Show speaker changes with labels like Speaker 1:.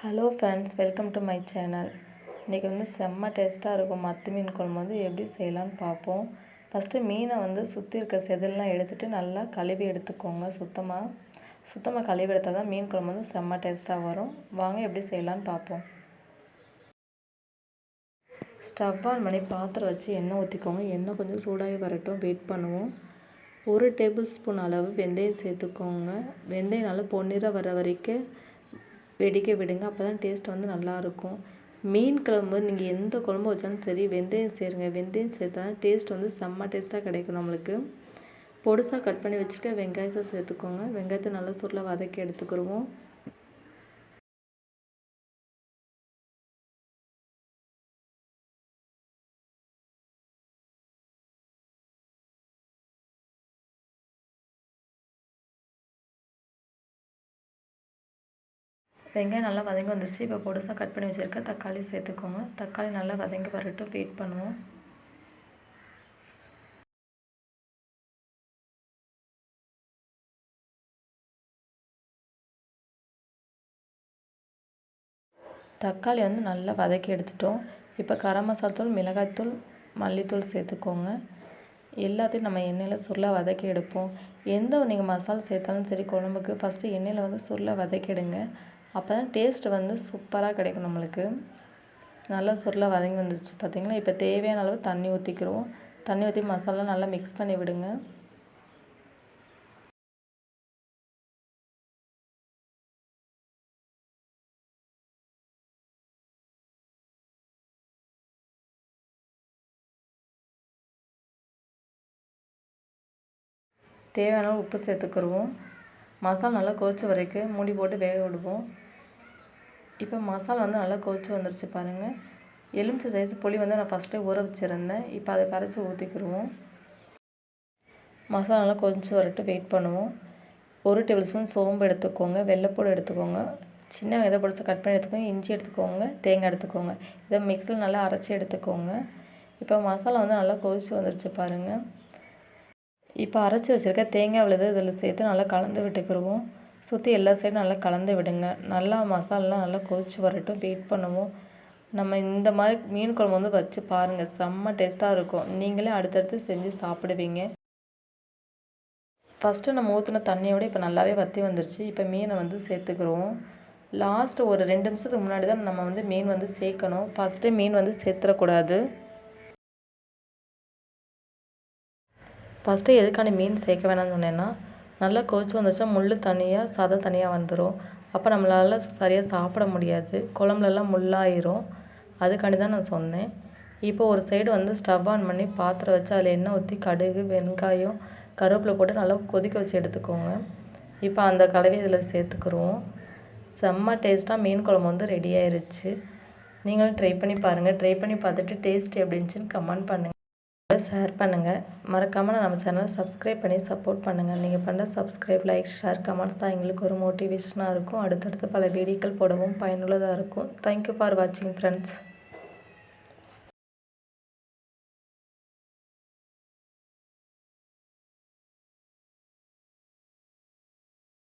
Speaker 1: Hello friends, welcome to my channel. இன்றைக்கி செம்ம டேஸ்ட்டாக இருக்கும் மத்தி மீன் குழம்பு எப்படி செய்யலான்னு பார்ப்போம். ஃபஸ்ட்டு மீனை சுற்றி இருக்க செதிலெலாம் எடுத்துகிட்டு நல்லா கழுவி எடுத்துக்கோங்க. சுத்தமாக கழுவி எடுத்தால் தான் மீன் குழம்பு செம்ம டேஸ்ட்டாக வரும். வாங்க எப்படி செய்யலான்னு பார்ப்போம். ஸ்டவ் ஆன் பண்ணி பாத்திரம் வச்சு எண்ணெய் ஊற்றிக்கோங்க. எண்ணெய் கொஞ்சம் சூடாகி வரட்டும், வெயிட் பண்ணுவோம். 1 டேபிள் ஸ்பூன் அளவு வெந்தயம் சேர்த்துக்கோங்க. வெந்தயம் நல்லா பொன்னிறம் வர வரைக்கும் வெடிக்க விடுங்க. அப்போ தான் டேஸ்ட் நல்லாயிருக்கும். மீன் குழம்பு நீங்கள் எந்த குழம்பு வச்சாலும் சரி வெந்தயம் சேருங்க. வெந்தயம் சேர்த்தா டேஸ்ட் செம்ம டேஸ்ட்டாக கிடைக்கும் நம்மளுக்கு. பொடுசாக கட் பண்ணி வச்சுருக்க வெங்காயத்தை சேர்த்துக்கோங்க. வெங்காயத்தை நல்லா சுருளை வதக்கி எடுத்துக்கிடுவோம். வெங்காயம் நல்லா வதங்கி வந்துருச்சு. இப்போ பொடுசாக கட் பண்ணி வச்சுருக்க தக்காளி சேர்த்துக்கோங்க. தக்காளி நல்லா வதங்கி வரட்டும், வெயிட் பண்ணுவோம். தக்காளி நல்லா வதக்கி எடுத்துட்டோம். இப்போ கரம் மசாலாத்தூள், மிளகாய்த்தூள், மல்லித்தூள் சேர்த்துக்கோங்க. எல்லாத்தையும் நம்ம எண்ணெயில் சுருளை வதக்கி எடுப்போம். எந்த நீங்கள் மசாலா சேர்த்தாலும் சரி குழம்புக்கு ஃபஸ்ட்டு எண்ணெயில் சுருளை வதக்கிடுங்க. அப்போ தான் டேஸ்ட்டு சூப்பராக கிடைக்கும் நம்மளுக்கு. நல்லா சுருளை வதங்கி வந்துருச்சு பார்த்திங்களா. இப்போ தேவையான அளவு தண்ணி ஊற்றிக்கிடுவோம். தண்ணி ஊற்றி மசாலா நல்லா மிக்ஸ் பண்ணி விடுங்க. தேவையான அளவு உப்பு சேர்த்துக்கிடுவோம். மசாலா நல்லா கொதிச்ச வரைக்கும் மூடி போட்டு வேக விடுவோம். இப்போ மசாலா நல்லா கொதிச்சு வந்துருச்சு பாருங்கள். எலுமிச்சை சைஸ் புளி நான் ஃபஸ்ட்டே ஊற வச்சுருந்தேன். இப்போ அதை கரைச்சி ஊற்றிக்கிடுவோம். மசாலா நல்லா கொதிச்சு வரட்டு வெயிட் பண்ணுவோம். 1 டேபிள் ஸ்பூன் சோம்பு எடுத்துக்கோங்க. வெள்ளைப்பூடு எடுத்துக்கோங்க. சின்ன வெங்காயத்தை பொடிச்சு கட் பண்ணி எடுத்துக்கோங்க. இஞ்சி எடுத்துக்கோங்க. தேங்காய் எடுத்துக்கோங்க. இதை மிக்ஸியில் நல்லா அரைச்சி எடுத்துக்கோங்க. இப்போ மசாலா நல்லா கொதிச்சு வந்துருச்சு பாருங்கள். இப்போ அரைச்சி வச்சுருக்க தேங்காய் விழுது இதில் சேர்த்து நல்லா கலந்து விட்டுக்கிடுவோம். சுற்றி எல்லா சைடும் நல்லா கலந்து விடுங்க. நல்லா மசாலாலாம் நல்லா கொதிச்சு வரட்டும், வெயிட் பண்ணுவோம். நம்ம இந்த மாதிரி மீன் குழம்பு வச்சு பாருங்கள், செம்ம டேஸ்ட்டாக இருக்கும். நீங்களே அடுத்தடுத்து செஞ்சு சாப்பிடுவீங்க. ஃபஸ்ட்டு நம்ம ஊற்றின தண்ணியோடு இப்போ நல்லாவே வற்றி வந்துருச்சு. இப்போ மீனை சேர்த்துக்கிடுவோம். லாஸ்ட்டு ஒரு 2 நிமிஷத்துக்கு முன்னாடி தான் நம்ம மீன் சேர்க்கணும். ஃபஸ்ட்டே மீன் சேர்த்துடக்கூடாது. ஃபஸ்ட்டு எதுக்கான மீன் சேர்க்க வேணாம்னு சொன்னேன்னா, நல்லா கொதிச்சு வந்துச்சா முள் தனியாக சதை தனியாக வந்துடும். அப்போ நம்மளால் சரியாக சாப்பிட முடியாது. குழம்புலலாம் முள்ளாயிரும். அதுக்காண்டி தான் நான் சொன்னேன். இப்போ ஒரு சைடு ஸ்டவ் ஆன் பண்ணி பாத்திரம் வச்சு அதில் எண்ணெய் ஊற்றி கடுகு, வெங்காயம், கருவேப்பிலை போட்டு நல்லா கொதிக்க வச்சு எடுத்துக்கோங்க. இப்போ அந்த கலவையை இதில் சேர்த்துக்குருவோம். செம்ம டேஸ்ட்டாக மீன் குழம்பு ரெடி ஆயிருச்சு. நீங்களும் ட்ரை பண்ணி பாருங்கள். ட்ரை பண்ணி பார்த்துட்டு டேஸ்ட் எப்படி இருந்துச்சுன்னு கமெண்ட் பண்ணுங்கள், ஷேர் பண்ணுங்கள். மறக்காமல் நம்ம சேனலை சப்ஸ்கிரைப் பண்ணி சப்போர்ட் பண்ணுங்கள். நீங்கள் பண்ணுற சப்ஸ்கிரைப், லைக், ஷேர், கமெண்ட்ஸ் தான் எங்களுக்கு ஒரு மோட்டிவேஷனாக இருக்கும். அடுத்தடுத்து பல வீடியோக்கள் போடவும் பயனுள்ளதாக இருக்கும். தேங்க்யூ ஃபார் வாட்சிங் ஃப்ரெண்ட்ஸ்.